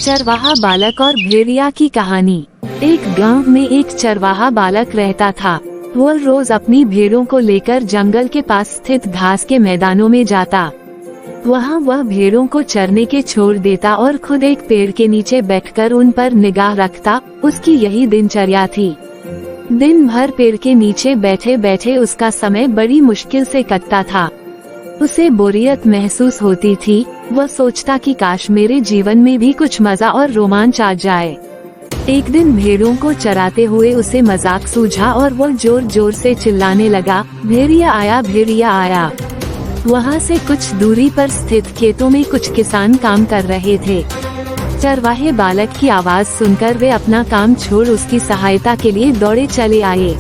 चरवाहा बालक और भेड़िया की कहानी। एक गांव में एक चरवाहा बालक रहता था। वह रोज अपनी भेड़ों को लेकर जंगल के पास स्थित घास के मैदानों में जाता। वहाँ वह भेड़ों को चरने के छोड़ देता और खुद एक पेड़ के नीचे बैठकर उन पर निगाह रखता। उसकी यही दिनचर्या थी। दिन भर पेड़ के नीचे बैठे बैठे उसका समय बड़ी मुश्किल से कटता था। उसे बोरियत महसूस होती थी। वह सोचता कि काश मेरे जीवन में भी कुछ मजा और रोमांच आ जाए। एक दिन भेड़ों को चराते हुए उसे मजाक सूझा और वह जोर जोर से चिल्लाने लगा, भेड़िया आया, भेड़िया आया। वहाँ से कुछ दूरी पर स्थित खेतों में कुछ किसान काम कर रहे थे। चरवाहे बालक की आवाज सुनकर वे अपना काम छोड़ उसकी सहायता के लिए दौड़े चले आए।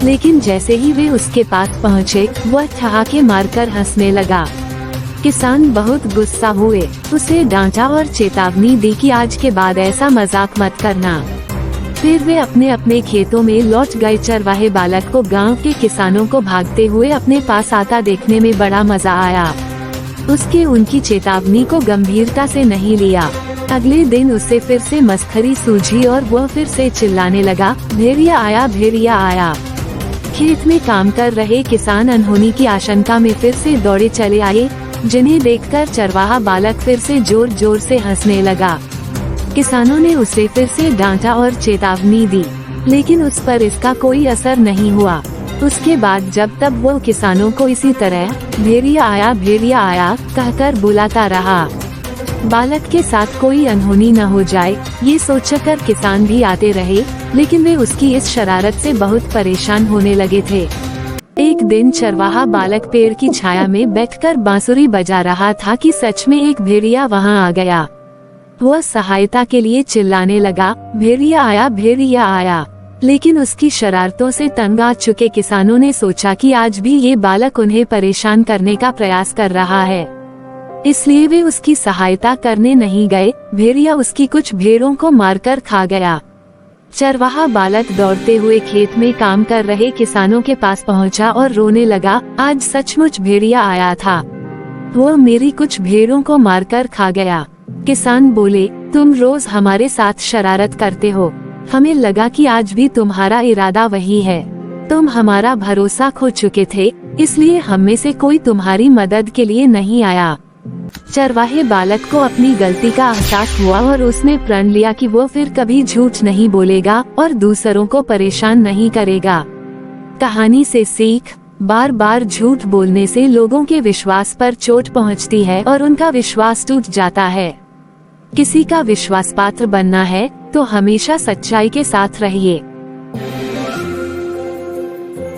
लेकिन जैसे ही वे उसके पास पहुँचे, वह ठहाके मारकर हंसने लगा। किसान बहुत गुस्सा हुए, उसे डांटा और चेतावनी दी कि आज के बाद ऐसा मजाक मत करना। फिर वे अपने अपने खेतों में लौट गए। चरवाहे बालक को गांव के किसानों को भागते हुए अपने पास आता देखने में बड़ा मजा आया। उसके उनकी चेतावनी को गंभीरता से नहीं लिया। अगले दिन उसे फिर से मस्खरी सूझी और वह फिर से चिल्लाने लगा, भेड़िया आया, भेड़िया आया। खेत में काम कर रहे किसान अनहोनी की आशंका में फिर से दौड़े चले आए, जिन्हें देखकर चरवाहा बालक फिर से जोर जोर से हंसने लगा। किसानों ने उसे फिर से डांटा और चेतावनी दी, लेकिन उस पर इसका कोई असर नहीं हुआ। उसके बाद जब तब वो किसानों को इसी तरह भेड़िया आया कहकर बुलाता रहा। बालक के साथ कोई अनहोनी न हो जाए, ये सोचकर किसान भी आते रहे, लेकिन वे उसकी इस शरारत से बहुत परेशान होने लगे थे। एक दिन चरवाहा बालक पेड़ की छाया में बैठकर बांसुरी बजा रहा था कि सच में एक भेड़िया वहां आ गया। वह सहायता के लिए चिल्लाने लगा, भेड़िया आया, भेड़िया आया। लेकिन उसकी शरारतों से तंग आ चुके किसानों ने सोचा कि आज भी ये बालक उन्हें परेशान करने का प्रयास कर रहा है, इसलिए वे उसकी सहायता करने नहीं गए। भेड़िया उसकी कुछ भेड़ों को मारकर खा गया। चरवाहा बालक दौड़ते हुए खेत में काम कर रहे किसानों के पास पहुंचा और रोने लगा, आज सचमुच भेड़िया आया था। वो मेरी कुछ भेड़ों को मारकर खा गया। किसान बोले, तुम रोज हमारे साथ शरारत करते हो, हमें लगा कि आज भी तुम्हारा इरादा वही है। तुम हमारा भरोसा खो चुके थे, इसलिए हम में से कोई तुम्हारी मदद के लिए नहीं आया। चरवाहे बालक को अपनी गलती का एहसास हुआ और उसने प्रण लिया कि वो फिर कभी झूठ नहीं बोलेगा और दूसरों को परेशान नहीं करेगा। कहानी से सीख, बार बार झूठ बोलने से लोगों के विश्वास पर चोट पहुंचती है और उनका विश्वास टूट जाता है। किसी का विश्वास पात्र बनना है तो हमेशा सच्चाई के साथ रहिए।